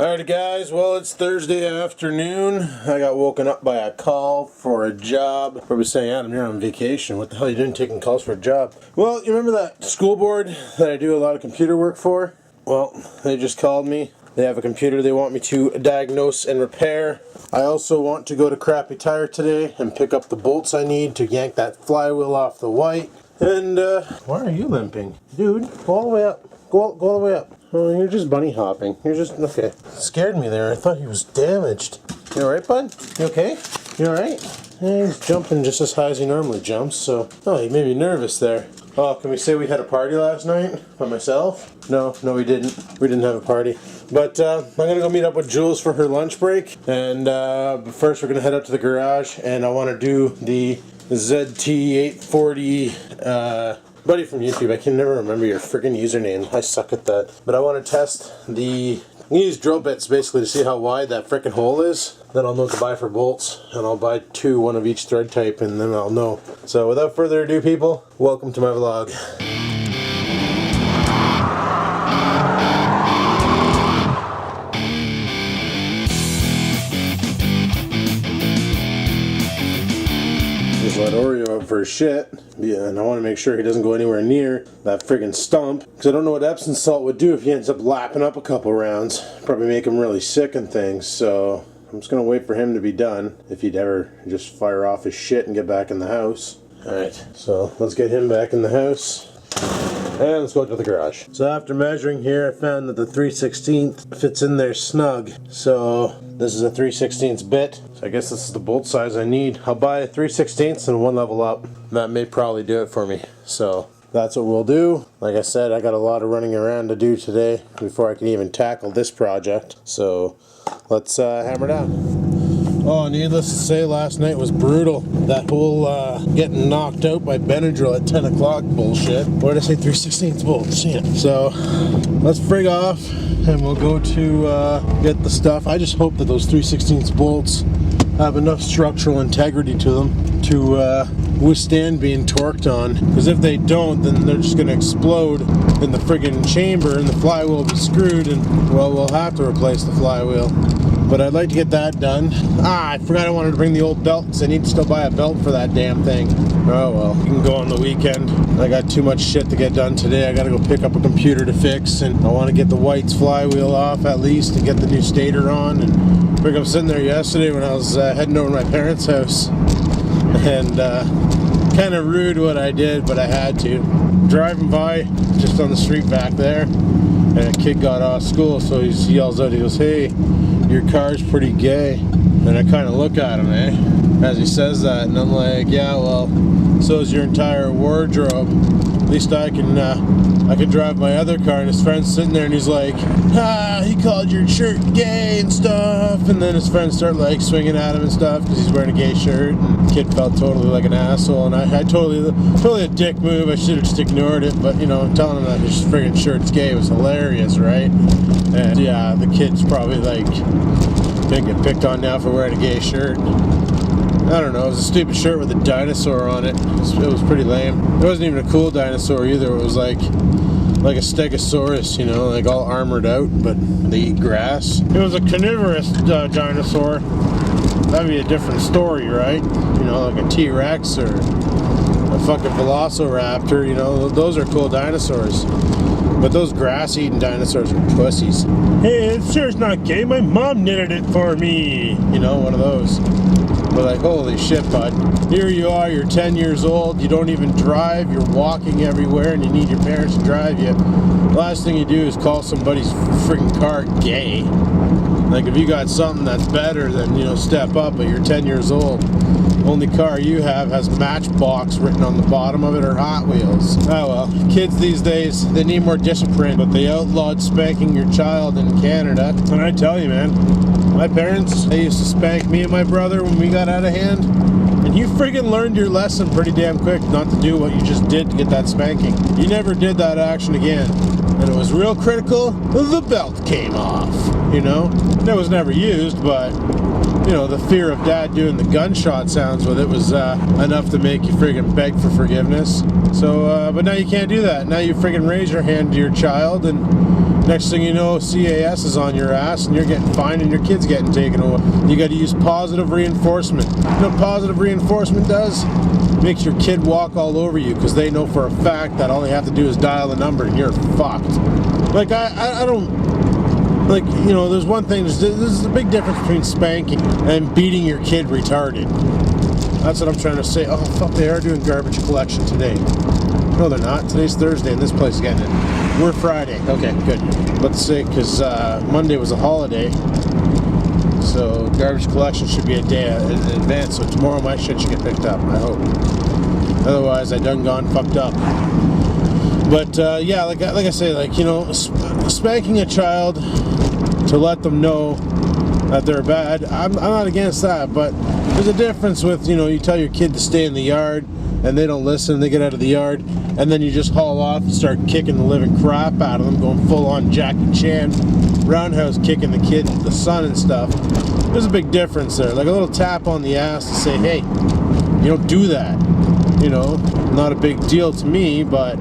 Alright guys, well it's Thursday afternoon. I got woken up by a call for a job. Probably saying, Adam, you're on vacation. What the hell are you doing taking calls for a job? Well, you remember that school board that I do a lot of computer work for? Well, they just called me. They have a computer they want me to diagnose and repair. I also want to go to Crappy Tire today and pick up the bolts I need to yank that flywheel off the white. And, why are you limping? Dude, go all the way up. Go all the way up. Oh, you're just bunny hopping. You're just, okay. Scared me there. I thought he was damaged. You alright, bud? You okay? You alright? Yeah, he's jumping just as high as he normally jumps, so... Oh, he made me nervous there. Oh, can we say we had a party last night? By myself? No, we didn't. We didn't have a party. But, I'm gonna go meet up with Jules for her lunch break. And, but first we're gonna head out to the garage, and I want to do the ZT840, buddy from YouTube, I can never remember your freaking username. I suck at that. But I want to test the... I'm going to use drill bits basically to see how wide that freaking hole is. Then I'll know what to buy for bolts. And I'll buy two, one of each thread type, and then I'll know. So without further ado, people, welcome to my vlog. Just let Oreo up for his shit. Yeah, and I want to make sure he doesn't go anywhere near that friggin' stump. Because I don't know what Epsom salt would do if he ends up lapping up a couple rounds. Probably make him really sick and things. So I'm just going to wait for him to be done. If he'd ever just fire off his shit and get back in the house. Alright, so let's get him back in the house. And let's go to the garage. So after measuring here, I found that the 3/16 fits in there snug. So this is a 3/16 bit. So I guess this is the bolt size I need. I'll buy a 3/16 and one level up. That may probably do it for me. So that's what we'll do. Like I said, I got a lot of running around to do today before I can even tackle this project. So let's hammer down. Oh, needless to say, last night was brutal. That whole getting knocked out by Benadryl at 10 o'clock bullshit. What did I say? 3/16 bolts. Yeah. So let's frig off and we'll go to get the stuff. I just hope that those 3/16 bolts have enough structural integrity to them to withstand being torqued on. Because if they don't, then they're just going to explode in the friggin' chamber and the flywheel will be screwed, and well, we'll have to replace the flywheel. But I'd like to get that done. I forgot I wanted to bring the old belt because I need to still buy a belt for that damn thing. Oh well, you can go on the weekend. I got too much shit to get done today. I gotta go pick up a computer to fix, and I want to get the White's flywheel off at least and get the new stator on. And I think I was sitting there yesterday when I was heading over to my parents' house, and kind of rude what I did, but I had to. Driving by just on the street back there, and a kid got off school, so he yells out, he goes, "Hey, your car's pretty gay." And I kind of look at him, as he says that, and I'm like, yeah, well, so is your entire wardrobe. At least I can drive my other car. And his friend's sitting there, and he's like, he called your shirt gay and stuff. And then his friends start like swinging at him and stuff because he's wearing a gay shirt. And the kid felt totally like an asshole, and I totally a dick move. I should have just ignored it, but you know, telling him that his friggin' shirt's gay was hilarious, right? And yeah, the kid's probably like gonna get picked on now for wearing a gay shirt. I don't know, it was a stupid shirt with a dinosaur on it. It was pretty lame. It wasn't even a cool dinosaur either. It was like a stegosaurus, you know, like all armored out, but they eat grass. It was a carnivorous dinosaur. That'd be a different story, right? You know, like a T-Rex or a fucking velociraptor, you know, those are cool dinosaurs. But those grass-eating dinosaurs are pussies. Hey, it's sure it's not gay. My mom knitted it for me. You know, one of those. But like, holy shit, bud. Here you are, you're 10 years old, you don't even drive, you're walking everywhere, and you need your parents to drive you. The last thing you do is call somebody's freaking car gay. Like, if you got something that's better, then, you know, step up, but you're 10 years old. Only car you have has Matchbox written on the bottom of it, or Hot Wheels. Oh well, kids these days, they need more discipline, but they outlawed spanking your child in Canada. And I tell you, man, my parents, they used to spank me and my brother when we got out of hand, and you friggin' learned your lesson pretty damn quick not to do what you just did to get that spanking. You never did that action again, and it was real critical. The belt came off, you know? It was never used, but you know, the fear of dad doing the gunshot sounds with it was enough to make you friggin' beg for forgiveness. So, but now you can't do that. Now you friggin' raise your hand to your child, and next thing you know, CAS is on your ass, and you're getting fined, and your kid's getting taken away. You got to use positive reinforcement. You know what positive reinforcement does? Makes your kid walk all over you, because they know for a fact that all they have to do is dial a number, and you're fucked. Like, I don't... Like, you know, there's one thing, there's a big difference between spanking and beating your kid retarded. That's what I'm trying to say. Oh, fuck, they are doing garbage collection today. No, they're not. Today's Thursday, and this place is getting it. We're Friday. Okay, good. Let's say, because Monday was a holiday, so garbage collection should be a day in advance, so tomorrow my shit should get picked up, I hope. Otherwise, I done gone fucked up. But, yeah, like I say, like, you know, spanking a child to let them know that they're bad, I'm not against that, but there's a difference with, you know, you tell your kid to stay in the yard, and they don't listen, they get out of the yard, and then you just haul off and start kicking the living crap out of them, going full-on Jackie Chan, roundhouse kicking the kid, the son and stuff. There's a big difference there, like a little tap on the ass to say, hey, you don't do that, you know, not a big deal to me, but...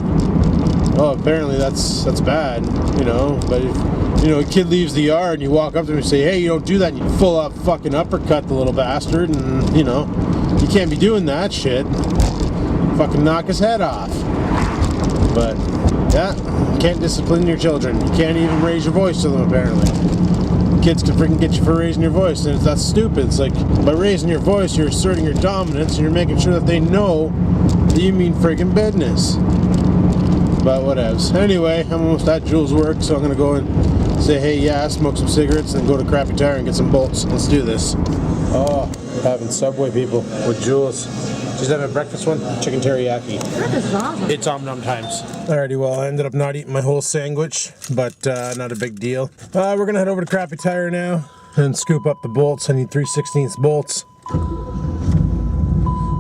oh, apparently that's bad, you know, but if, you know, a kid leaves the yard and you walk up to him and say, hey, you don't do that, and you full up fucking uppercut the little bastard, and, you know, you can't be doing that shit. Fucking knock his head off. But, yeah, you can't discipline your children. You can't even raise your voice to them, apparently. Kids can freaking get you for raising your voice, and that's stupid. It's like, by raising your voice, you're asserting your dominance, and you're making sure that they know that you mean friggin' business. But whatevs. Anyway, I'm almost at Jules' work, so I'm gonna go and say, hey, yeah, smoke some cigarettes, and then go to Crappy Tire and get some bolts. Let's do this. Oh, we're having Subway, people, with Jules. She's having a breakfast one, chicken teriyaki. Breakfast is awesome. It's om-nom times. Alrighty, well, I ended up not eating my whole sandwich, but not a big deal. We're gonna head over to Crappy Tire now and scoop up the bolts. I need 3/16 bolts.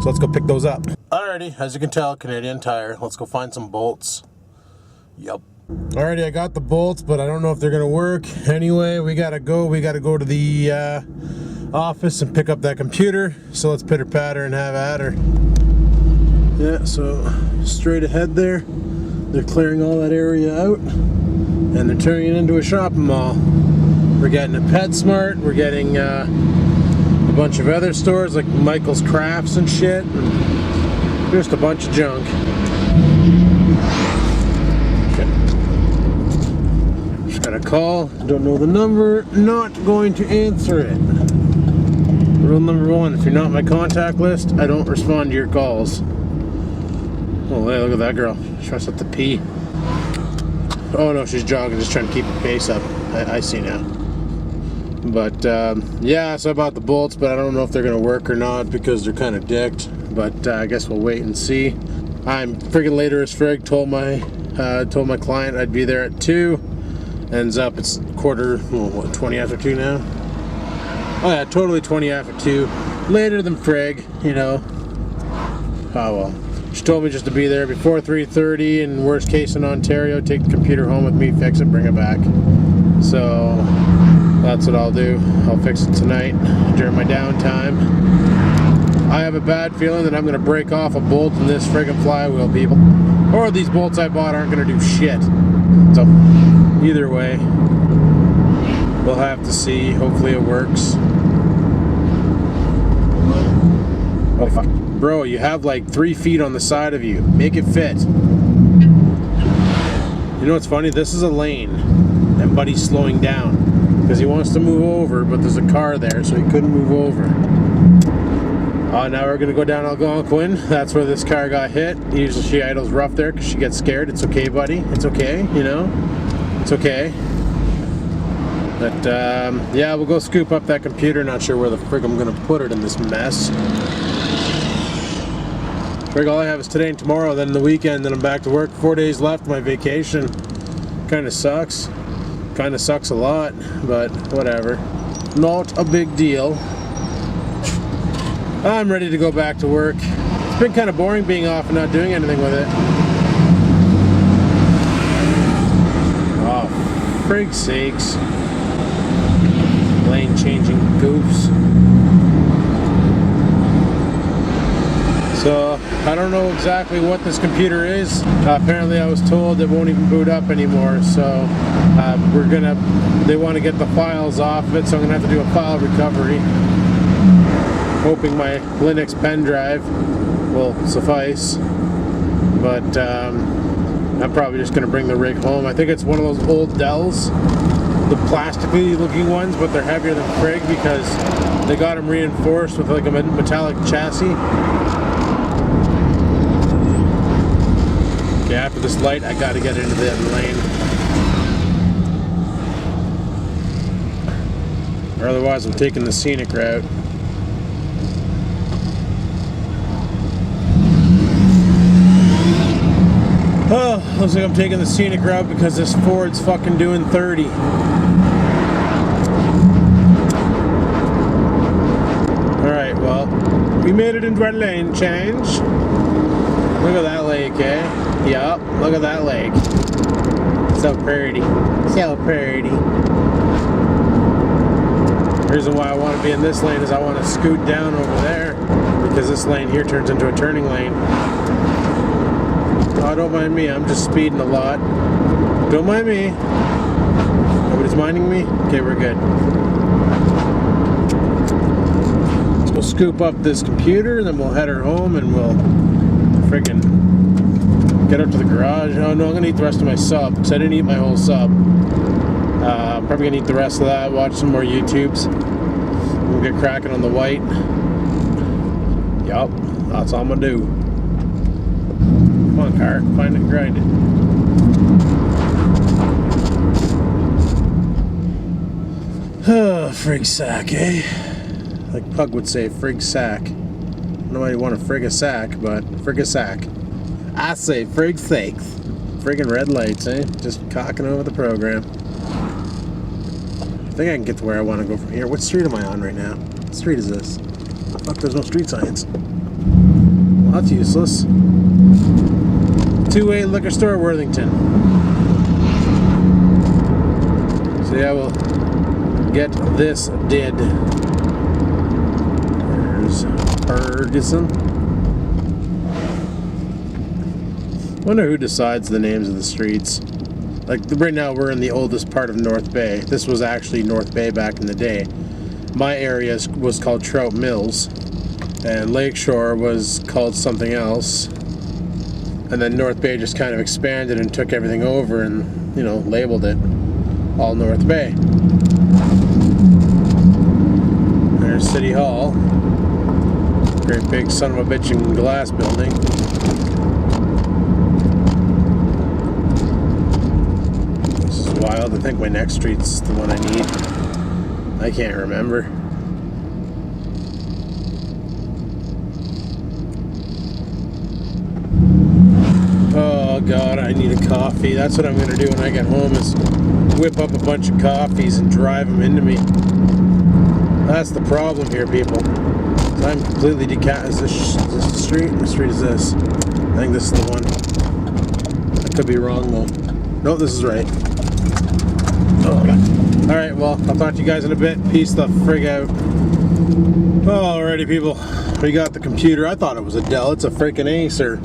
So let's go pick those up. Alrighty, as you can tell, Canadian Tire. Let's go find some bolts. Yep. Alrighty, I got the bolts, but I don't know if they're gonna work. Anyway, we gotta go to the office and pick up that computer. So let's pitter patter and have at her. Yeah, so straight ahead there, they're clearing all that area out, and they're turning it into a shopping mall. We're getting a PetSmart, we're getting a bunch of other stores like Michael's Crafts and shit, and just a bunch of junk. Just got a call, don't know the number, not going to answer it. Rule number one, if you're not on my contact list, I don't respond to your calls. Oh, hey, look at that girl. She wants to pee. Oh no, she's jogging, just trying to keep her pace up. I see now. But, yeah, so I bought the bolts, but I don't know if they're going to work or not because they're kind of dicked. But I guess we'll wait and see. I'm friggin' later as frig. Told my client I'd be there at 2. Ends up it's 20 after 2 now? Oh yeah, totally 20 after 2. Later than frig, you know. Oh well. She told me just to be there before 3:30, and worst case in Ontario, take the computer home with me, fix it, bring it back. So that's what I'll do. I'll fix it tonight during my downtime. I have a bad feeling that I'm going to break off a bolt in this friggin' flywheel, people. Or these bolts I bought aren't going to do shit. So, either way, we'll have to see. Hopefully it works. Oh, fuck. Bro, you have like 3 feet on the side of you. Make it fit. You know what's funny? This is a lane, and Buddy's slowing down because he wants to move over, but there's a car there, so he couldn't move over. Now we're going to go down Algonquin. That's where this car got hit. Usually she idles rough there because she gets scared. It's okay, buddy. It's okay, you know? It's okay. But, yeah, we'll go scoop up that computer. Not sure where the frig I'm going to put it in this mess. Frig, all I have is today and tomorrow, then the weekend, then I'm back to work. 4 days left of my vacation. Kind of sucks. Kind of sucks a lot, but whatever. Not a big deal. I'm ready to go back to work. It's been kind of boring being off and not doing anything with it. Oh, frig's sakes. lane changing goofs. So I don't know exactly what this computer is. Apparently I was told it won't even boot up anymore, so they want to get the files off of it, so I'm gonna have to do a file recovery, hoping my Linux pen drive will suffice. But I'm probably just gonna bring the rig home. I think it's one of those old Dells, the plastically looking ones, but they're heavier than frig because they got them reinforced with like a metallic chassis. Okay, after this light, I gotta get into the other lane. Or otherwise, I'm taking the scenic route. Oh, looks like I'm taking the scenic route because this Ford's fucking doing 30. Alright, well, we made it into our lane change. Look at that lake, eh? Yup, look at that lake. So pretty. So pretty. The reason why I want to be in this lane is I want to scoot down over there because this lane here turns into a turning lane. Oh, don't mind me, I'm just speeding a lot. Don't mind me. Nobody's minding me? Okay, we're good. So we'll scoop up this computer, then we'll head her home and we'll freaking get up to the garage. Oh no, I'm gonna eat the rest of my sub because I didn't eat my whole sub. Probably gonna eat the rest of that, watch some more YouTubes. We'll get cracking on the white. Yup, that's all I'm gonna do. Come on, car, find it and grind it. Oh, frig sack, eh? Like Pug would say, frig sack. I don't know why you want to frig a sack, but frig a sack. I say frig sakes. Friggin' red lights, eh? Just cocking over the program. I think I can get to where I want to go from here. What street am I on right now? What street is this? Oh, fuck, there's no street signs. Well, that's useless. 2-way liquor store, Worthington. So yeah, we'll get this did. There's Ferguson. Wonder who decides the names of the streets. Like right now we're in the oldest part of North Bay. This was actually North Bay back in the day. My area was called Trout Mills, and Lakeshore was called something else. And then North Bay just kind of expanded and took everything over and, you know, labeled it all North Bay. There's City Hall. Great big son of a bitchin' glass building. Wild. I think my next street's the one I need. I can't remember. Oh god, I need a coffee. That's what I'm gonna do when I get home, is whip up a bunch of coffees and drive them into me. That's the problem here, people. I'm completely Is this the street? What street is this? I think this is the one. I could be wrong though. No, this is right. Alright, well, I'll talk to you guys in a bit. Peace the frig out. Alrighty, people. We got the computer. I thought it was a Dell. It's a freaking Acer.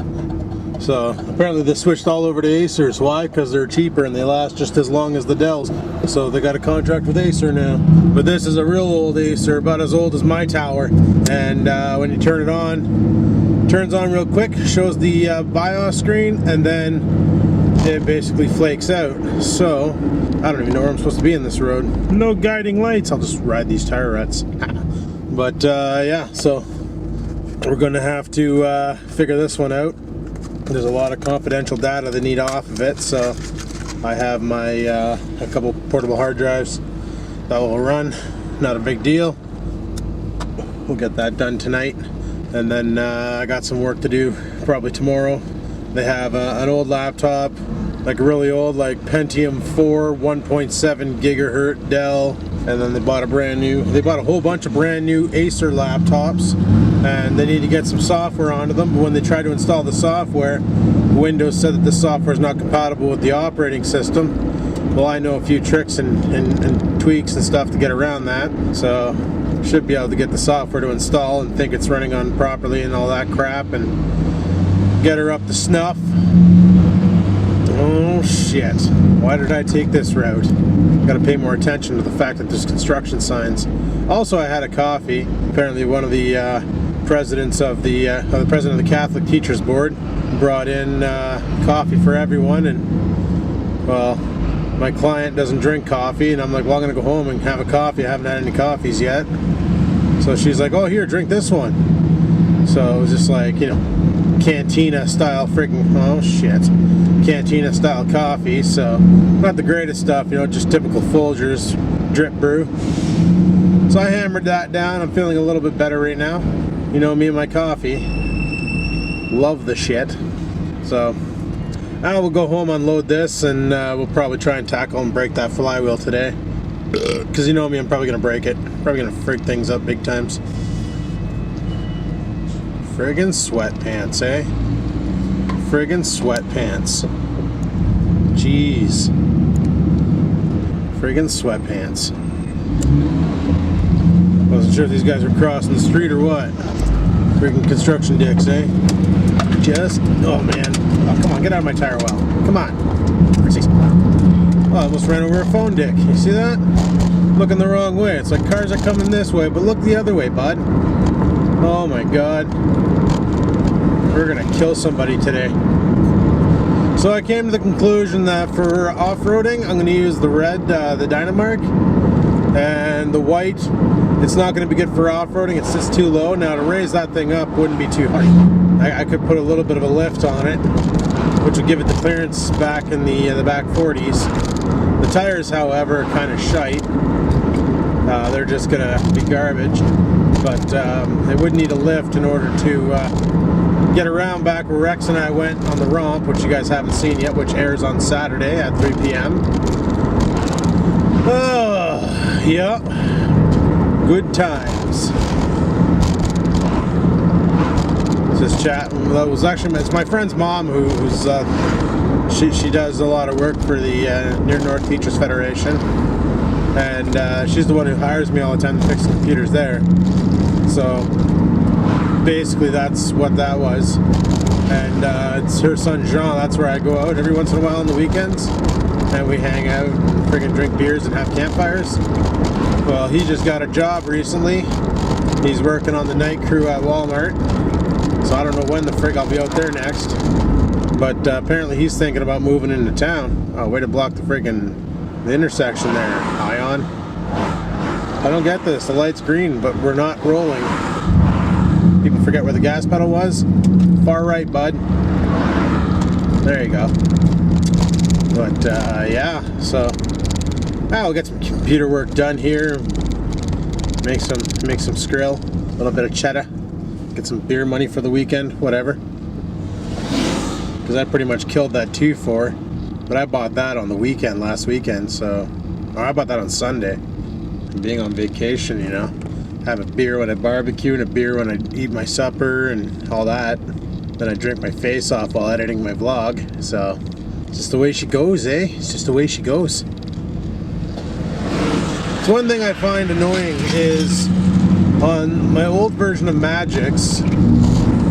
So, apparently they switched all over to Acers. Why? Because they're cheaper and they last just as long as the Dells. So they got a contract with Acer now. But this is a real old Acer, about as old as my tower. And when you turn it on, it turns on real quick, shows the BIOS screen, and then it basically flakes out. So I don't even know where I'm supposed to be in this road. No guiding lights. I'll just ride these tire ruts. But yeah, so we're gonna have to figure this one out. There's a lot of confidential data they need off of it, so I have my a couple portable hard drives that will run. Not a big deal. We'll get that done tonight, and then I got some work to do probably tomorrow. They have an old laptop, like really old, like Pentium 4 1.7 gigahertz Dell, and then they bought a whole bunch of brand new Acer laptops, and they need to get some software onto them. But when they try to install the software, Windows said that the software is not compatible with the operating system, well, I know a few tricks and tweaks and stuff to get around that, so should be able to get the software to install and think it's running on properly and all that crap, and get her up to snuff. Oh shit, why did I take this route? Gotta pay more attention to the fact that there's construction signs. Also, I had a coffee. Apparently one of the presidents of the president of the Catholic Teachers Board brought in coffee for everyone, and well, my client doesn't drink coffee, and I'm like, well, I'm gonna go home and have a coffee. I haven't had any coffees yet. So she's like, oh, here, drink this one. So it was just like, you know, cantina style freaking, oh shit, cantina style coffee. So not the greatest stuff, you know, just typical Folgers drip brew. So I hammered that down. I'm feeling a little bit better right now. You know me and my coffee, love the shit. So I will go home, unload this, and we'll probably try and tackle and break that flywheel today. Because you know me, I'm probably going to break it. Probably going to frig things up big times. Friggin' sweatpants, eh? Friggin' sweatpants. Jeez. Friggin' sweatpants. Wasn't sure if these guys were crossing the street or what. Friggin' construction dicks, eh? Just, oh man. Oh, come on, get out of my tire well. Come on. Oh, I almost ran over a phone dick. You see that? Looking the wrong way. It's like cars are coming this way, but look the other way, bud. Oh my god. We're gonna kill somebody today. So I came to the conclusion that for off-roading, I'm gonna use the red, the Dynamark, and the white, it's not gonna be good for off-roading. It's just too low. Now to raise that thing up wouldn't be too hard. I could put a little bit of a lift on it, which would give it the clearance back in the back 40s. The tires, however, are kind of shite. They're just gonna be garbage, but it would need a lift in order to get around back where Rex and I went on the romp, which you guys haven't seen yet, which airs on Saturday at 3 p.m. Oh, yep, good times. Just chatting. That was actually, it's my friend's mom who's she does a lot of work for the Near North Teachers Federation, and she's the one who hires me all the time to fix computers there. So basically that's what that was. And it's her son Jean. That's where I go out every once in a while on the weekends, and we hang out and friggin' drink beers and have campfires. Well, he just got a job recently. He's working on the night crew at Walmart, so I don't know when the frig I'll be out there next. But apparently he's thinking about moving into town. Oh, way to block the friggin' the intersection there, Ion. I don't get this. The light's green, but we're not rolling. People forget where the gas pedal was. Far right, bud. There you go. But yeah, so I'll get some computer work done here. Make some skrill, a little bit of cheddar. Get some beer money for the weekend, whatever. Because I pretty much killed that 2.4, but I bought that on the weekend, last weekend, so, or I bought that on Sunday. Being on vacation, you know, have a beer when I barbecue and a beer when I eat my supper and all that. Then I drink my face off while editing my vlog. So it's just the way she goes, eh? It's just the way she goes. So one thing I find annoying is on my old version of Magix,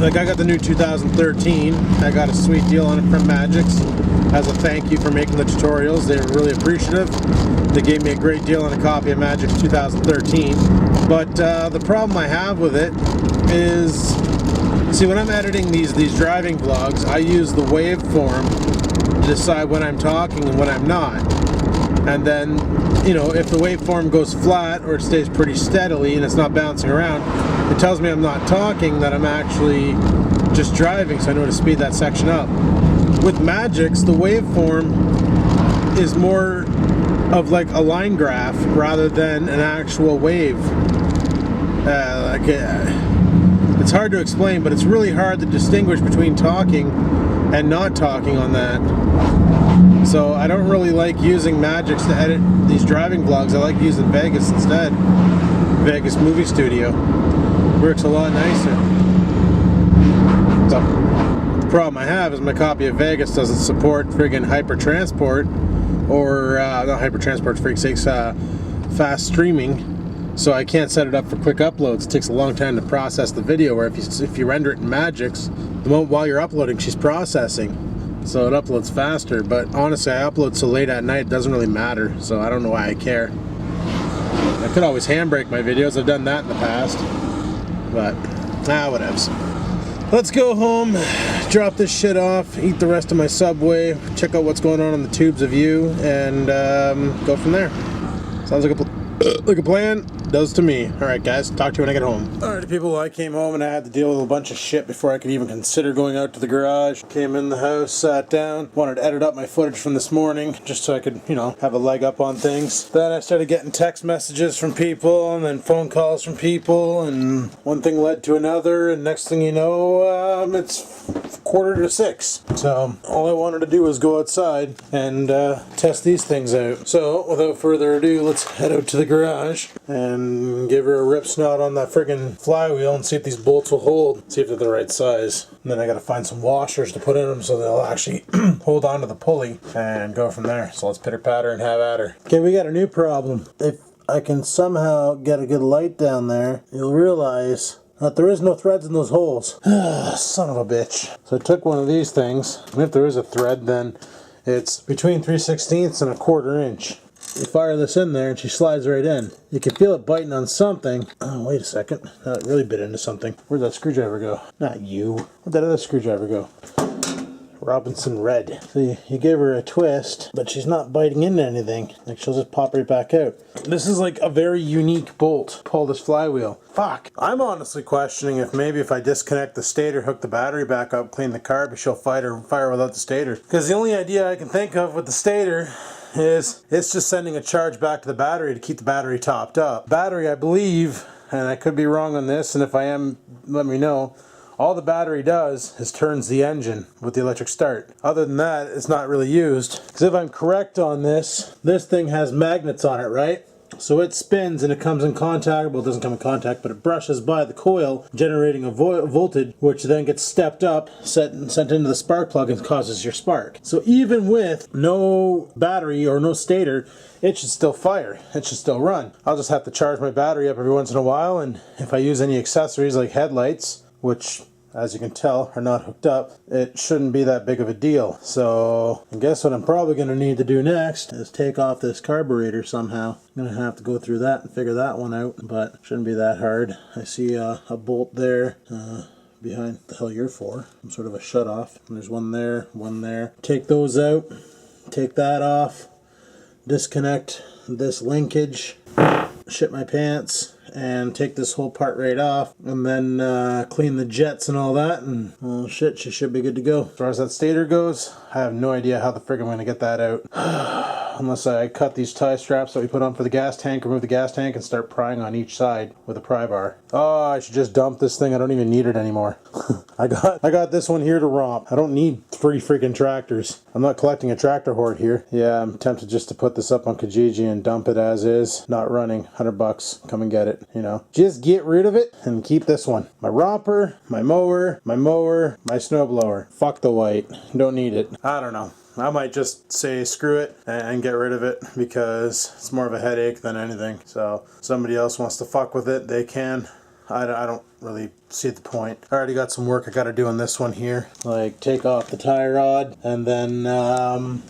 like I got the new 2013, I got a sweet deal on it from Magix as a thank you for making the tutorials. They were really appreciative. They gave me a great deal on a copy of Magix 2013. But the problem I have with it is, see, when I'm editing these driving vlogs, I use the waveform to decide when I'm talking and when I'm not. And then, you know, if the waveform goes flat or it stays pretty steadily and it's not bouncing around, it tells me I'm not talking, that I'm actually just driving, so I know to speed that section up. With Magix, the waveform is more of like a line graph rather than an actual wave. It's hard to explain, but it's really hard to distinguish between talking and not talking on that. So I don't really like using Magix to edit these driving vlogs. I like using Vegas instead. Vegas Movie Studio. Works a lot nicer. So the problem I have is my copy of Vegas doesn't support friggin' hypertransport, or not Hypertransport, for sakes, fast streaming. So I can't set it up for quick uploads. It takes a long time to process the video, where if you render it in Magix, the moment while you're uploading, she's processing. So it uploads faster. But honestly, I upload so late at night, it doesn't really matter. So I don't know why I care. I could always handbrake my videos. I've done that in the past. But, whatevs. Let's go home, drop this shit off, eat the rest of my Subway, check out what's going on the tubes of you, and go from there. Sounds like a plan. Does to me. Alright guys, talk to you when I get home. Alright people, I came home and I had to deal with a bunch of shit before I could even consider going out to the garage. Came in the house, sat down, wanted to edit up my footage from this morning, just so I could, you know, have a leg up on things. Then I started getting text messages from people, and then phone calls from people, and one thing led to another, and next thing you know, it's 5:45. So, all I wanted to do was go outside and test these things out. So, without further ado, let's head out to the garage and give her a rip snot on that friggin' flywheel and see if these bolts will hold. See if they're the right size. And then I gotta find some washers to put in them so they'll actually hold on to the pulley and go from there. So let's pitter patter and have at her. Okay, we got a new problem. If I can somehow get a good light down there, you'll realize that there is no threads in those holes. Son of a bitch. So I took one of these things, and if there is a thread, then it's between 3/16 and 1/4 inch. You fire this in there and she slides right in. You can feel it biting on something. Oh, wait a second. It really bit into something. Where'd that screwdriver go? Not you. Where'd that other screwdriver go? Robinson Red. So you gave her a twist, but she's not biting into anything. Like, she'll just pop right back out. This is like a very unique bolt. Pull this flywheel. Fuck. I'm honestly questioning if maybe if I disconnect the stator, hook the battery back up, clean the carb, she'll fire without the stator. Because the only idea I can think of with the stator is it's just sending a charge back to the battery to keep the battery topped up. Battery, I believe, and I could be wrong on this, and if I am, let me know, all the battery does is turns the engine with the electric start. Other than that, it's not really used. Because if I'm correct on this, this thing has magnets on it, right? So it spins and it comes in contact, well it doesn't come in contact, but it brushes by the coil, generating a voltage, which then gets stepped up, sent into the spark plug and causes your spark. So even with no battery or no stator, it should still fire. It should still run. I'll just have to charge my battery up every once in a while, and if I use any accessories like headlights, which as you can tell are not hooked up, it shouldn't be that big of a deal. So I guess what I'm probably going to need to do next is take off this carburetor somehow. I'm going to have to go through that and figure that one out, but it shouldn't be that hard. I see a bolt there behind the hell you're for. Some sort of a shut off. And there's one there, one there. Take those out, take that off, disconnect this linkage, shit my pants, and take this whole part right off, and then clean the jets and all that, and well shit, she should be good to go. As far as that stator goes, I have no idea how the frig I'm going to get that out. Unless I cut these tie straps that we put on for the gas tank, remove the gas tank, and start prying on each side with a pry bar. Oh, I should just dump this thing. I don't even need it anymore. I got this one here to romp. I don't need 3 freaking tractors. I'm not collecting a tractor horde here. Yeah, I'm tempted just to put this up on Kijiji and dump it as is. Not running. $100. Come and get it. You know, just get rid of it and keep this one. My romper, my mower, my snowblower. Fuck the white. Don't need it. I don't know. I might just say screw it and get rid of it because it's more of a headache than anything. So somebody else wants to fuck with it, they can. I don't really see the point. I already got some work I got to do on this one here. Like take off the tie rod and then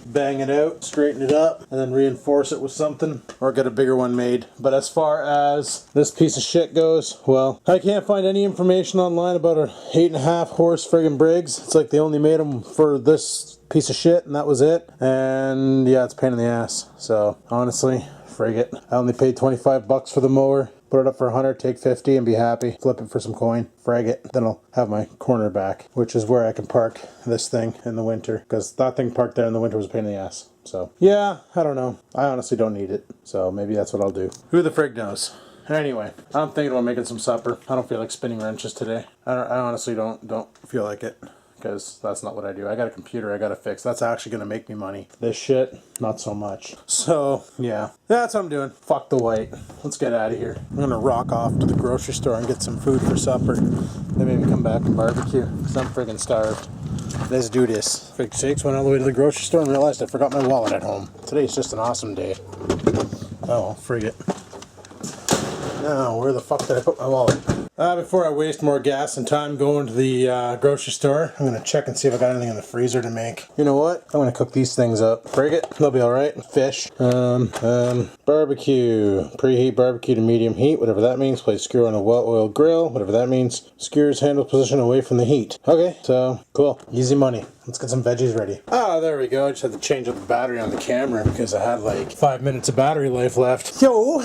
bang it out, straighten it up, and then reinforce it with something or get a bigger one made. But as far as this piece of shit goes, well, I can't find any information online about a 8.5 horse friggin' Briggs. It's like they only made them for this piece of shit and that was it. And yeah, it's a pain in the ass. So honestly, frig it. I only paid $25 for the mower. Put it up for 100, take 50 and be happy. Flip it for some coin, frag it. Then I'll have my corner back, which is where I can park this thing in the winter. Because that thing parked there in the winter was a pain in the ass. So yeah, I don't know. I honestly don't need it. So maybe that's what I'll do. Who the frig knows? Anyway, I'm thinking about making some supper. I don't feel like spinning wrenches today. I honestly don't feel like it. Because that's not what I do. I got a computer I gotta fix. That's actually gonna make me money. This shit, not so much. So, yeah. That's what I'm doing. Fuck the white. Let's get out of here. I'm gonna rock off to the grocery store and get some food for supper. Then maybe come back and barbecue. Because I'm friggin' starved. Let's do this. For sakes, went all the way to the grocery store and realized I forgot my wallet at home. Today's just an awesome day. Oh, frig it. Now, where the fuck did I put my wallet? Before I waste more gas and time going to the grocery store, I'm going to check and see if I got anything in the freezer to make. You know what? I'm going to cook these things up. Frig it. They'll be alright. Fish. Barbecue. Preheat barbecue to medium heat, whatever that means. Place skewer on a well-oiled grill, whatever that means. Skewer's handle position away from the heat. Okay, so, cool. Easy money. Let's get some veggies ready. Ah, there we go. I just had to change up the battery on the camera because I had like 5 minutes of battery life left. So,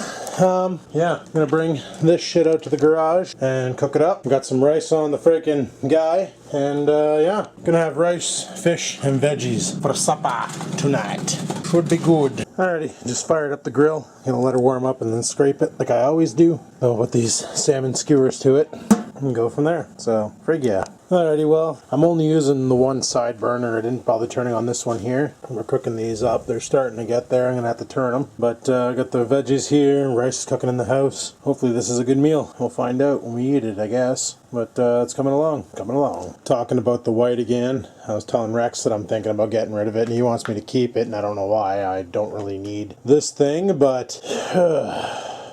yeah, I'm gonna bring this shit out to the garage and cook it up. Got some rice on the freaking guy. And, yeah, gonna have rice, fish, and veggies for supper tonight. Should be good. Alrighty, just fired up the grill. Gonna let her warm up and then scrape it like I always do. I'll put these salmon skewers to it and go from there. So, frig yeah. Alrighty, well, I'm only using the one side burner. I didn't bother turning on this one here. We're cooking these up. They're starting to get there. I'm going to have to turn them. But I got the veggies here. Rice is cooking in the house. Hopefully this is a good meal. We'll find out when we eat it, I guess. But it's coming along. Coming along. Talking about the white again. I was telling Rex that I'm thinking about getting rid of it, and he wants me to keep it, and I don't know why. I don't really need this thing, but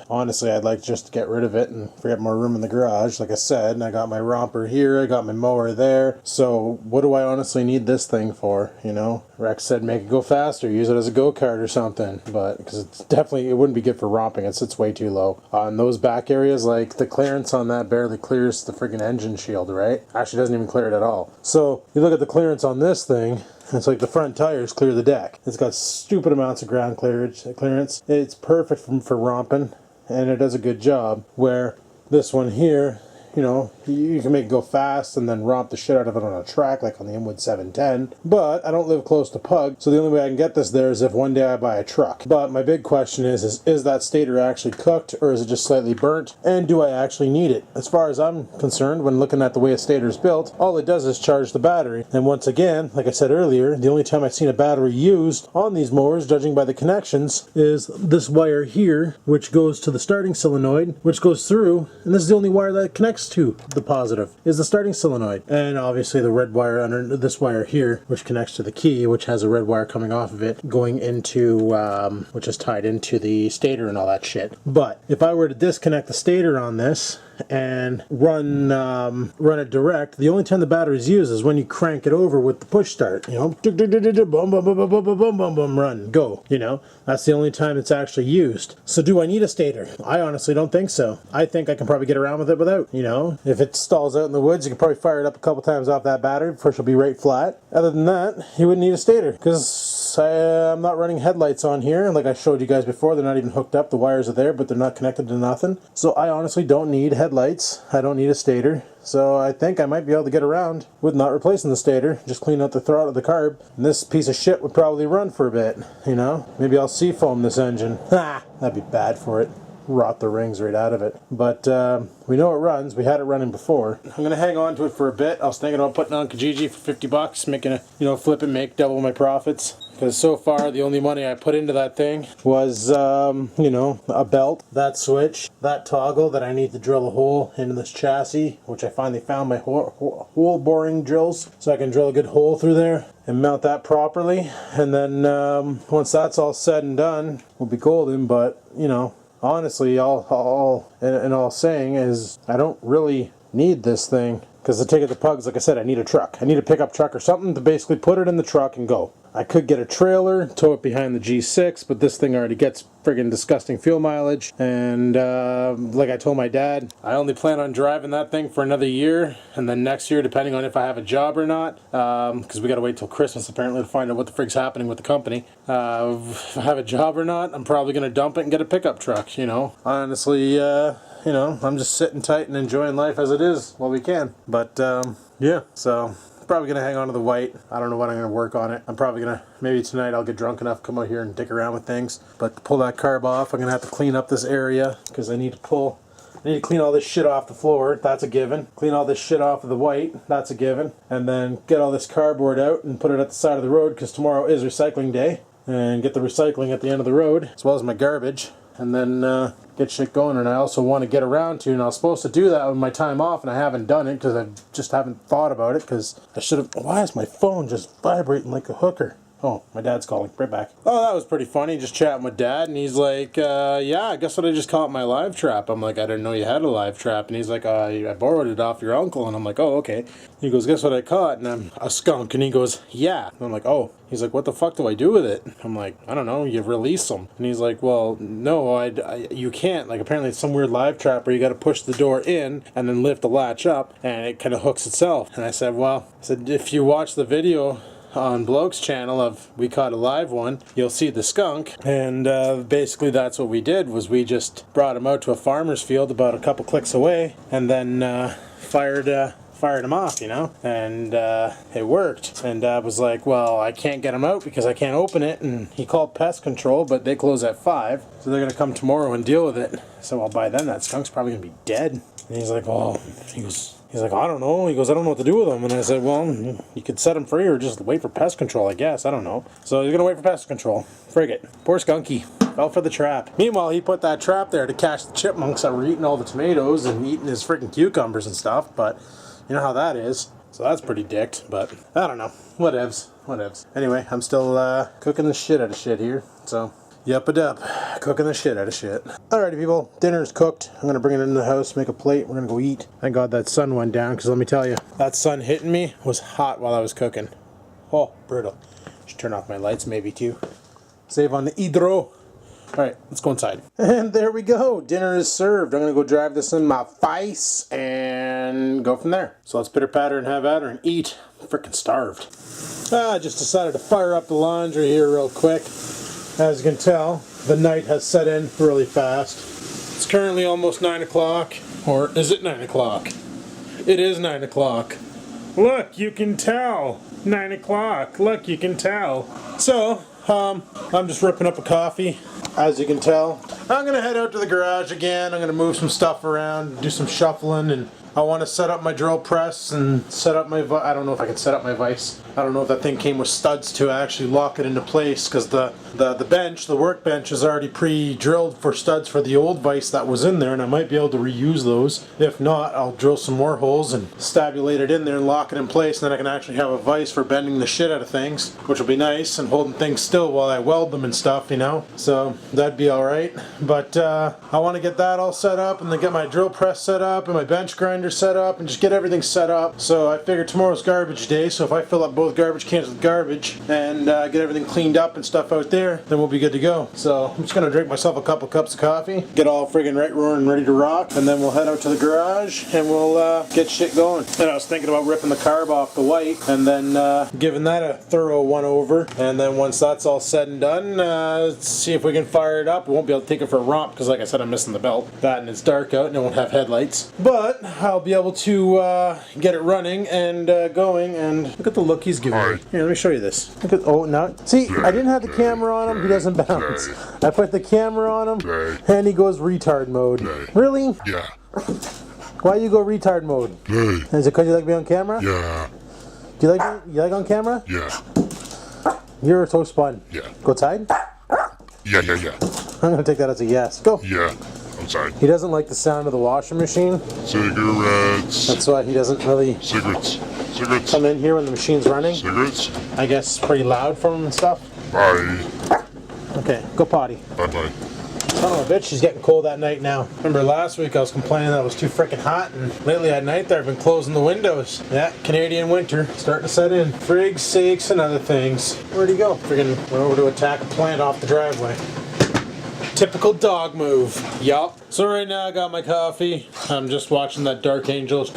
honestly, I'd like just to get rid of it and free up more room in the garage, like I said. And I got my romper here, I got my mower there. So what do I honestly need this thing for, you know? Rex said make it go faster, use it as a go-kart or something. But, because it's definitely, it wouldn't be good for romping. It sits way too low. On those back areas, like, the clearance on that barely clears the freaking engine shield, right? Actually doesn't even clear it at all. So, you look at the clearance on this thing, it's like the front tires clear the deck. It's got stupid amounts of ground clearance. It's perfect for romping. And it does a good job, where this one here, you know, you can make it go fast and then romp the shit out of it on a track like on the Inwood 710. But I don't live close to Pug, so the only way I can get this there is if one day I buy a truck. But my big question is that stator actually cooked, or is it just slightly burnt? And do I actually need it? As far as I'm concerned, when looking at the way a stator is built, all it does is charge the battery. And once again, like I said earlier, the only time I've seen a battery used on these mowers, judging by the connections, is this wire here, which goes to the starting solenoid, which goes through, and this is the only wire that connects to the positive, is the starting solenoid. And obviously the red wire under this wire here, which connects to the key, which has a red wire coming off of it, going into, which is tied into the stator and all that shit. But if I were to disconnect the stator on this and run it direct, the only time the battery's used is when you crank it over with the push start, you know, boom, boom, boom, boom, boom, boom, boom, boom, boom, run, go, you know, that's the only time it's actually used. So do I need a stator? I honestly don't think so. I think I can probably get around with it without, you know, if it stalls out in the woods, you can probably fire it up a couple times off that battery before she'll be right flat. Other than that, you wouldn't need a stator, because I'm not running headlights on here. Like I showed you guys before, they're not even hooked up. The wires are there, but they're not connected to nothing. So I honestly don't need headlights. I don't need a stator. So I think I might be able to get around with not replacing the stator. Just clean out the throttle, the carb. And this piece of shit would probably run for a bit, you know? Maybe I'll seafoam this engine. Ha! That'd be bad for it. Rot the rings right out of it. But we know it runs. We had it running before. I'm gonna hang on to it for a bit. I was thinking about putting on Kijiji for 50 bucks, making a, you know, flip and make double my profits. Because so far the only money I put into that thing was, you know, a belt, that switch, that toggle that I need to drill a hole into this chassis, which I finally found my hole boring drills, so I can drill a good hole through there and mount that properly. And then once that's all said and done, we'll be golden. But, you know, honestly, all saying is I don't really need this thing, because to take it to Pugs, like I said, I need a truck. I need a pickup truck or something to basically put it in the truck and go. I could get a trailer, tow it behind the G6, but this thing already gets friggin' disgusting fuel mileage. And like I told my dad, I only plan on driving that thing for another year, and then next year, depending on if I have a job or not, because we gotta wait till Christmas apparently to find out what the frig's happening with the company. If I have a job or not, I'm probably gonna dump it and get a pickup truck, you know. Honestly, you know, I'm just sitting tight and enjoying life as it is while we can. But yeah, so probably gonna hang on to the white. I don't know when I'm gonna work on it. I'm probably gonna, maybe tonight I'll get drunk enough, come out here and dick around with things. But to pull that carb off, I'm gonna have to clean up this area, because I need to clean all this shit off the floor. That's a given. Clean all this shit off of the white. That's a given. And then get all this cardboard out and put it at the side of the road, because tomorrow is recycling day. And get the recycling at the end of the road, as well as my garbage. and then get shit going. And I also want to get around to, and I was supposed to do that with my time off, and I haven't done it because I just haven't thought about it, because I should have. Why is my phone just vibrating like a hooker? Oh, my dad's calling. Right back. Oh, that was pretty funny. Just chatting with Dad, and he's like, yeah, I guess what I just caught my live trap. I'm like, I didn't know you had a live trap. And he's like, I borrowed it off your uncle. And I'm like, oh, okay. He goes, guess what I caught? And I'm a skunk. And he goes, yeah. And I'm like, oh. He's like, what the fuck do I do with it? I'm like, I don't know. You release them. And he's like, well, no, you can't. Like, apparently it's some weird live trap where you got to push the door in and then lift the latch up, and it kind of hooks itself. And I said, well, if you watch the video on Bloke's channel of We Caught a Live One, you'll see the skunk. And basically that's what we did, was we just brought him out to a farmer's field about a couple clicks away, and then fired him off, you know, and it worked. And Dad was like, well, I can't get him out because I can't open it. And he called pest control, but they close at 5, so they're gonna come tomorrow and deal with it. So, well, by then that skunk's probably gonna be dead. And he's like, well, he's like, I don't know. He goes, I don't know what to do with him. And I said, well, you could set him free or just wait for pest control, I guess. I don't know. So he's going to wait for pest control. Frig it. Poor skunky. Fell for the trap. Meanwhile, he put that trap there to catch the chipmunks that were eating all the tomatoes and eating his freaking cucumbers and stuff. But you know how that is. So that's pretty dicked. But I don't know. Whatevs. Anyway, I'm still cooking the shit out of shit here. So yup-a-dup, cooking the shit out of shit. Alrighty people, dinner's cooked. I'm gonna bring it into the house, make a plate, we're gonna go eat. Thank God that sun went down, because let me tell you, that sun hitting me was hot while I was cooking. Oh, brutal. Should turn off my lights maybe too. Save on the hydro. Alright, let's go inside. And there we go, dinner is served. I'm gonna go drive this in my face and go from there. So let's pitter patter and have at her and eat. I'm freaking starved. I just decided to fire up the laundry here real quick. As you can tell, the night has set in really fast. It's currently almost 9 o'clock. Or is it 9 o'clock? It is 9 o'clock. Look, you can tell. 9 o'clock. Look, you can tell. So, I'm just ripping up a coffee. As you can tell, I'm going to head out to the garage again. I'm going to move some stuff around, do some shuffling, and I want to set up my drill press and set up my I don't know if I can set up my vise. I don't know if that thing came with studs to actually lock it into place, because the bench, the workbench, is already pre-drilled for studs for the old vise that was in there, and I might be able to reuse those. If not, I'll drill some more holes and stabulate it in there and lock it in place, and then I can actually have a vise for bending the shit out of things, which will be nice, and holding things still while I weld them and stuff, you know. So that'd be alright. But I want to get that all set up, and then get my drill press set up, and my bench grinder set up, and just get everything set up. So I figure tomorrow's garbage day, so if I fill up both garbage cans with garbage and get everything cleaned up and stuff out there, then we'll be good to go. So I'm just gonna drink myself a couple cups of coffee, get all friggin' right roaring ready to rock, and then we'll head out to the garage and we'll get shit going. And I was thinking about ripping the carb off the white and then giving that a thorough one over, and then once that's all said and done, see if we can fire it up. We won't be able to take it for a romp because, like I said, I'm missing the belt. That, and it's dark out and it won't have headlights, but I'll be able to get it running and going. And look at the look he's giving me. Here, let me show you this. Look at, oh, no. See, I didn't have the camera on him. He doesn't bounce. I put the camera on him, and he goes retard mode. Really? Yeah. Why you go retard mode? Is it because you like being on camera? Yeah. Do you like on camera? Yeah. You're so spun. Yeah. Go outside? Yeah. I'm going to take that as a yes. Go. Yeah. Outside. He doesn't like the sound of the washing machine. Cigarettes. That's why he doesn't really Cigarettes. come in here when the machine's running. Cigarettes. I guess it's pretty loud for him and stuff. Bye. Okay, go potty. Bye. Son of a bitch, she's getting cold at night now. Remember last week I was complaining that it was too freaking hot, and lately at night there I've been closing the windows. Yeah, Canadian winter starting to set in. Frig's sakes and other things. Where'd he go? Friggin' went over to attack a plant off the driveway. Typical dog move. Yup. So right now I got my coffee. I'm just watching that Dark Angels.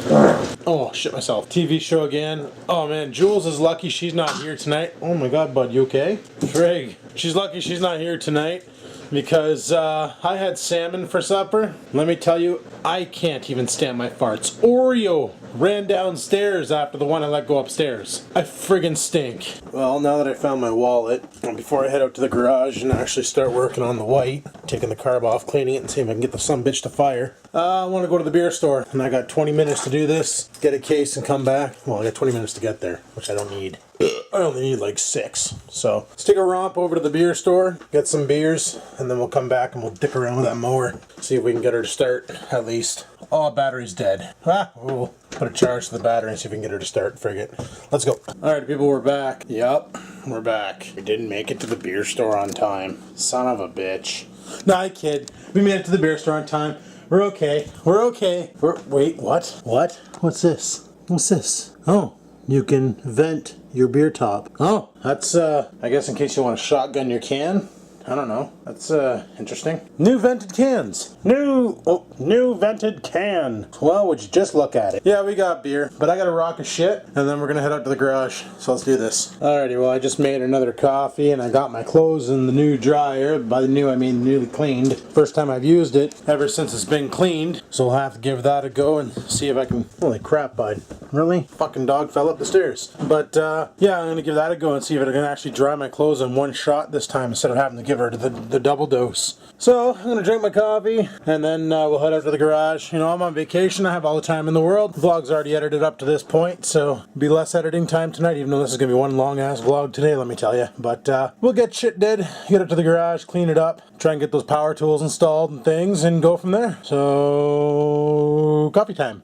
Oh, shit myself. TV show again. Oh man, Jules is lucky she's not here tonight. Oh my god, bud, you okay? Frig. She's lucky she's not here tonight, because I had salmon for supper. Let me tell you, I can't even stand my farts. Oreo ran downstairs after the one I let go upstairs. I friggin' stink. Well, now that I found my wallet, before I head out to the garage and actually start working on the white, taking the carb off, cleaning it, and see if I can get the sumbitch to fire, I want to go to the beer store, and I got 20 minutes to do this, get a case and come back. Well, I got 20 minutes to get there, which I don't need. I only need like 6. So let's take a romp over to the beer store, get some beers, and then we'll come back and we'll dick around with that mower. See if we can get her to start at least. Oh, battery's dead. We'll put a charge to the battery and see if we can get her to start. Frig it. Let's go. Alright people, we're back. Yup, we're back. We didn't make it to the beer store on time. Son of a bitch. Nah, I kid. We made it to the beer store on time. We're okay. We're okay. Wait, what? What? What's this? What's this? Oh, you can vent your beer top. Oh, that's, I guess in case you want to shotgun your can. I don't know. That's, interesting. New vented cans. New vented can. Well, would you just look at it. Yeah, we got beer, but I got a rock of shit, and then we're gonna head out to the garage. So let's do this. Alrighty, well, I just made another coffee, and I got my clothes in the new dryer. By the new, I mean newly cleaned. First time I've used it ever since it's been cleaned. So I'll have to give that a go and see if I can... Holy crap, bud. Really? Fucking dog fell up the stairs. But, yeah, I'm gonna give that a go and see if I can actually dry my clothes in one shot this time instead of having to give her the double dose. So, I'm gonna drink my coffee, and then we'll head out to the garage. You know, I'm on vacation, I have all the time in the world. The vlog's already edited up to this point, so be less editing time tonight, even though this is gonna be one long-ass vlog today, let me tell you. But, we'll get shit did, get up to the garage, clean it up, try and get those power tools installed and things, and go from there. So, coffee time.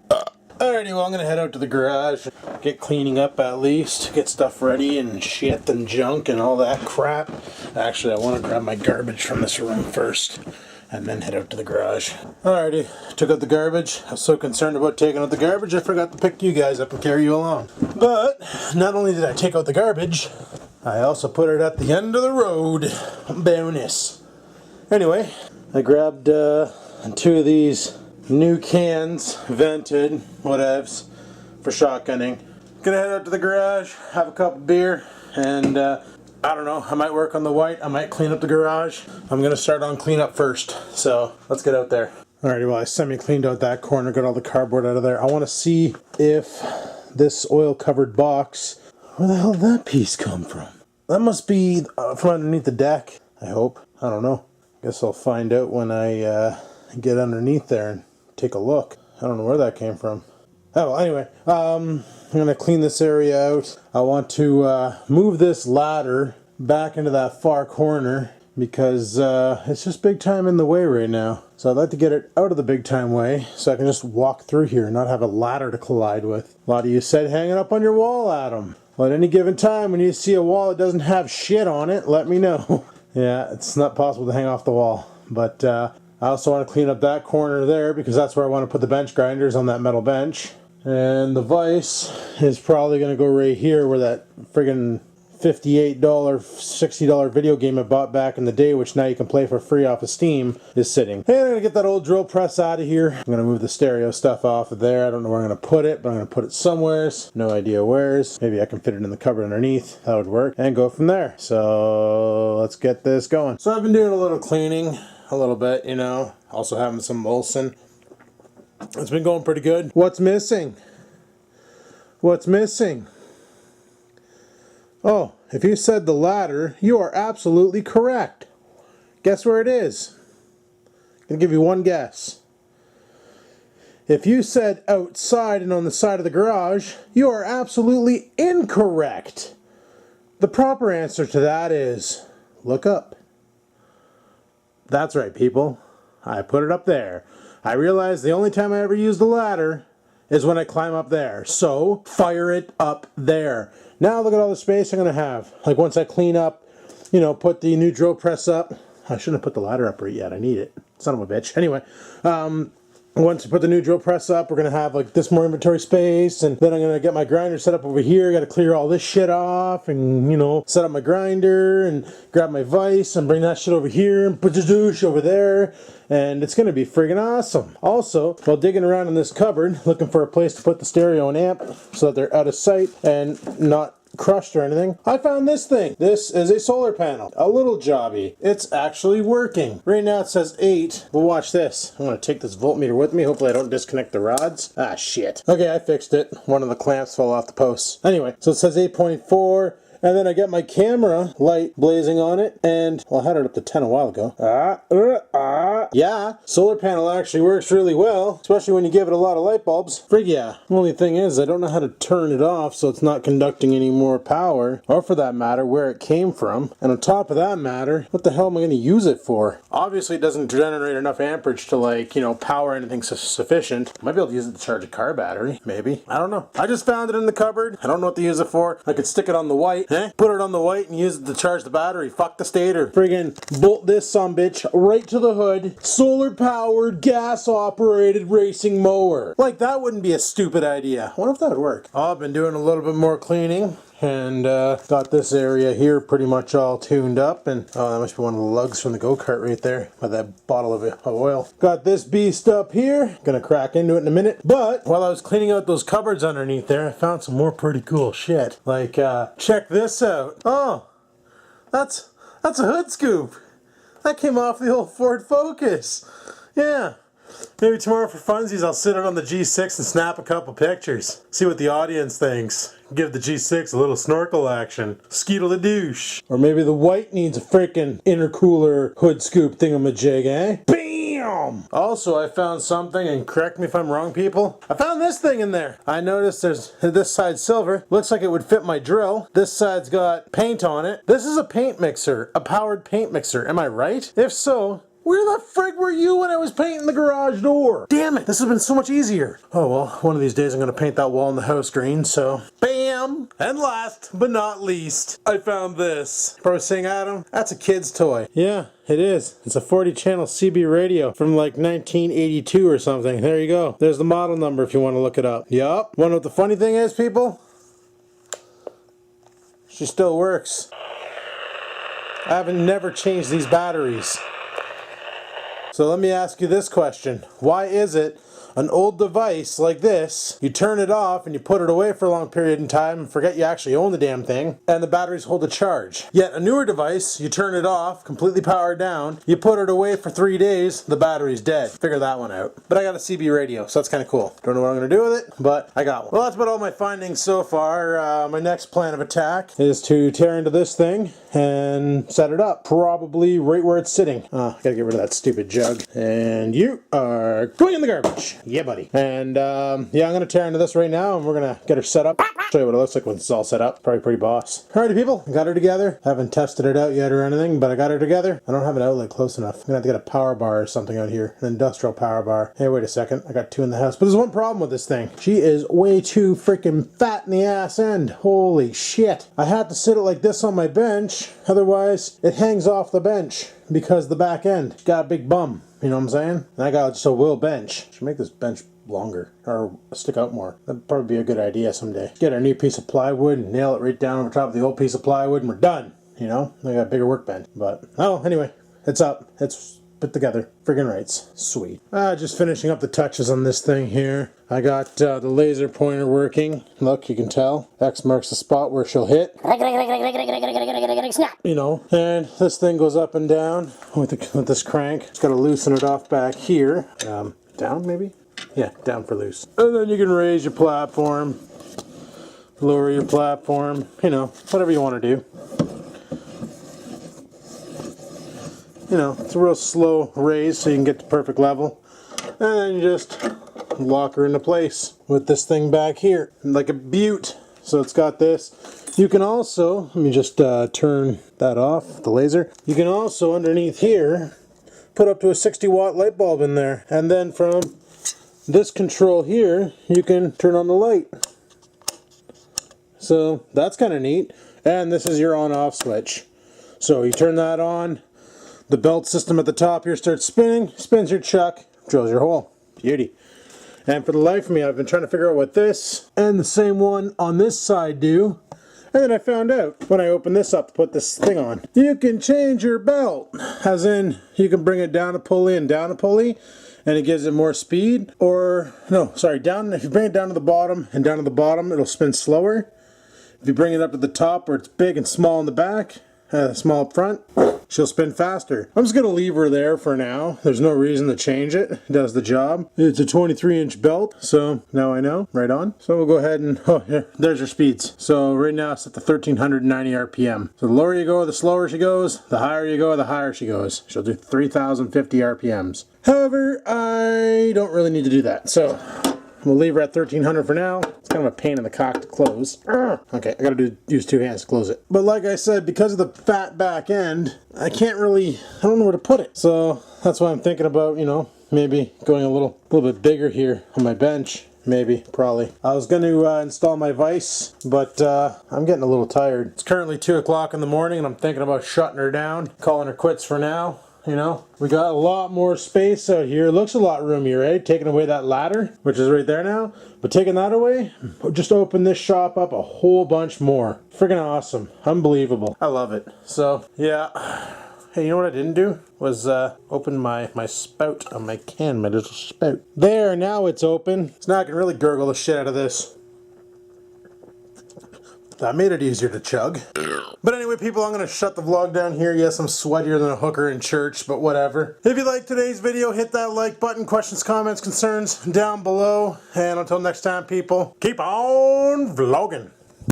Alrighty, well I'm gonna head out to the garage, get cleaning up at least, get stuff ready and shit and junk and all that crap. Actually, I want to grab my garbage from this room first and then head out to the garage. Alrighty, took out the garbage. I was so concerned about taking out the garbage I forgot to pick you guys up and carry you along. But not only did I take out the garbage, I also put it at the end of the road. Bonus. Anyway, I grabbed 2 of these new cans, vented, whatevs, for shotgunning. Gonna head out to the garage, have a cup of beer, and I don't know, I might work on the white, I might clean up the garage. I'm gonna start on cleanup first, so let's get out there. Alrighty, well I semi-cleaned out that corner, got all the cardboard out of there. I want to see if this oil-covered box, where the hell did that piece come from? That must be from underneath the deck, I hope. I don't know. Guess I'll find out when I get underneath there and take a look. I don't know where that came from. Oh, well, anyway, I'm going to clean this area out. I want to move this ladder back into that far corner because it's just big time in the way right now. So I'd like to get it out of the big time way so I can just walk through here and not have a ladder to collide with. A lot of you said hang it up on your wall, Adam. Well, at any given time when you see a wall that doesn't have shit on it, let me know. Yeah, it's not possible to hang off the wall, but I also want to clean up that corner there because that's where I want to put the bench grinders, on that metal bench. And the vise is probably going to go right here where that friggin' $58, $60 video game I bought back in the day, which now you can play for free off of Steam, is sitting. And I'm going to get that old drill press out of here. I'm going to move the stereo stuff off of there. I don't know where I'm going to put it, but I'm going to put it somewheres. No idea where's. Maybe I can fit it in the cupboard underneath. That would work. And go from there. So let's get this going. So I've been doing a little cleaning. A little bit, you know. Also having some Molson. It's been going pretty good. What's missing? What's missing? Oh, if you said the ladder, you are absolutely correct. Guess where it is? I'm going to give you one guess. If you said outside and on the side of the garage, you are absolutely incorrect. The proper answer to that is look up. That's right, people. I put it up there. I realized the only time I ever use the ladder is when I climb up there. So, fire it up there. Now look at all the space I'm going to have. Like once I clean up, you know, put the new drill press up. I shouldn't have put the ladder up right yet. I need it. Son of a bitch. Anyway, once I put the new drill press up, we're going to have like this more inventory space, and then I'm going to get my grinder set up over here. Got to clear all this shit off and, you know, set up my grinder and grab my vise and bring that shit over here and put the douche over there, and it's going to be friggin' awesome. Also, while digging around in this cupboard, looking for a place to put the stereo and amp so that they're out of sight and not crushed or anything, I found this thing. This is a solar panel. A little jobby. It's actually working. Right now it says 8, but watch this. I'm going to take this voltmeter with me. Hopefully I don't disconnect the rods. Ah, shit. Okay, I fixed it. One of the clamps fell off the post. Anyway, so it says 8.4, And then I got my camera light blazing on it, and, well, I had it up to 10 a while ago. Yeah, solar panel actually works really well, especially when you give it a lot of light bulbs. Frig yeah. The only thing is, I don't know how to turn it off so it's not conducting any more power, or for that matter, where it came from. And on top of that matter, what the hell am I going to use it for? Obviously, it doesn't generate enough amperage to, like, you know, power anything sufficient. Might be able to use it to charge a car battery, maybe. I don't know. I just found it in the cupboard. I don't know what to use it for. I could stick it on the white, put it on the white and use it to charge the battery. Fuck the stator. Friggin' bolt this sumbitch right to the hood. Solar powered, gas operated racing mower. Like, that wouldn't be a stupid idea. I wonder if that would work. Oh, I've been doing a little bit more cleaning. And got this area here pretty much all tuned up, and oh, that must be one of the lugs from the go-kart right there by that bottle of oil. Got this beast up here, gonna crack into it in a minute. But while I was cleaning out those cupboards underneath there, I found some more pretty cool shit. Like, check this out. Oh, that's a hood scoop. That came off the old Ford Focus. Yeah. Maybe tomorrow for funsies I'll sit out on the G6 and snap a couple pictures. See what the audience thinks. Give the G6 a little snorkel action. Skeetle-a-douche. Or maybe the white needs a freaking intercooler hood scoop thingamajig, eh? BAM! Also, I found something, and correct me if I'm wrong, people. I found this thing in there. I noticed there's this side's silver. Looks like it would fit my drill. This side's got paint on it. This is a paint mixer. A powered paint mixer. Am I right? If so, where the frig were you when I was painting the garage door? Damn it, this has been so much easier. Oh well, one of these days I'm gonna paint that wall in the house green, so bam! And last but not least, I found this. Probably saying, Adam, that's a kid's toy. Yeah, it is. It's a 40-channel CB radio from like 1982 or something. There you go. There's the model number if you want to look it up. Yup. Wanna know what the funny thing is, people? She still works. I haven't never changed these batteries. So let me ask you this question. Why is it an old device like this, you turn it off and you put it away for a long period in time and forget you actually own the damn thing, and the batteries hold a charge? Yet a newer device, you turn it off, completely powered down, you put it away for 3 days, the battery's dead. Figure that one out. But I got a CB radio, so that's kind of cool. Don't know what I'm going to do with it, but I got one. Well, that's about all my findings so far. My next plan of attack is to tear into this thing and set it up. Probably right where it's sitting. I gotta get rid of that stupid jug. And you are going in the garbage. Yeah, buddy. And yeah, I'm gonna tear into this right now, and we're gonna get her set up. Show you what it looks like when it's all set up. Probably pretty boss. Alrighty, people, I got her together. Haven't tested it out yet or anything, but I got her together. I don't have an outlet close enough. I'm gonna have to get a power bar or something out here, an industrial power bar. Hey, wait a second. I got two in the house, but there's one problem with this thing. She is way too freaking fat in the ass end. Holy shit! I had to sit it like this on my bench, otherwise it hangs off the bench because the back end got a big bum. You know what I'm saying? And I got just a wheel bench. Should make this bench longer or stick out more. That'd probably be a good idea someday. Get our new piece of plywood and nail it right down over top of the old piece of plywood and we're done. You know? I got a bigger workbench. But, oh, anyway. It's up. It's put together. Friggin' rights. Sweet. Just finishing up the touches on this thing here. I got the laser pointer working. Look, you can tell. X marks the spot where she'll hit. You know, and this thing goes up and down with this crank. Just got to loosen it off back here. Down maybe? Yeah, down for loose. And then you can raise your platform, lower your platform, you know, whatever you want to do. You know, it's a real slow raise so you can get the perfect level. And then you just lock her into place with this thing back here, like a butte. So it's got this. You can also, let me just turn that off, the laser. You can also, underneath here, put up to a 60-watt light bulb in there. And then from this control here, you can turn on the light. So that's kind of neat. And this is your on-off switch. So you turn that on, the belt system at the top here starts spinning, spins your chuck, drills your hole. Beauty. And for the life of me, I've been trying to figure out what this and the same one on this side do. And then I found out when I opened this up to put this thing on. You can change your belt. As in, you can bring it down a pulley and down a pulley, and it gives it more speed. Or, no, sorry, down. If you bring it down to the bottom and down to the bottom, it'll spin slower. If you bring it up to the top where it's big and small in the back, small up front, she'll spin faster. I'm just going to leave her there for now. There's no reason to change it. It does the job. It's a 23-inch belt, so now I know. Right on. So we'll go ahead and, oh, here, there's her speeds. So right now it's at the 1390 RPM. So the lower you go, the slower she goes. The higher you go, the higher she goes. She'll do 3050 RPMs. However, I don't really need to do that. So we'll leave her at 1300 for now. It's kind of a pain in the cock to close. Okay, I gotta use two hands to close it. But like I said, because of the fat back end, I don't know where to put it. So that's why I'm thinking about, you know, maybe going a little bit bigger here on my bench. Maybe, probably. I was going to install my vise, but I'm getting a little tired. It's currently 2 o'clock in the morning and I'm thinking about shutting her down, calling her quits for now. You know, we got a lot more space out here. It looks a lot roomier, eh? Taking away that ladder, which is right there now. But taking that away, just open this shop up a whole bunch more. Friggin' awesome. Unbelievable. I love it. So, yeah. Hey, you know what I didn't do? Was open my spout on my can, my little spout. There, now it's open. So now I can really gurgle the shit out of this. That made it easier to chug. But anyway, people, I'm going to shut the vlog down here. Yes, I'm sweatier than a hooker in church, but whatever. If you liked today's video, hit that like button. Questions, comments, concerns down below. And until next time, people, keep on vlogging.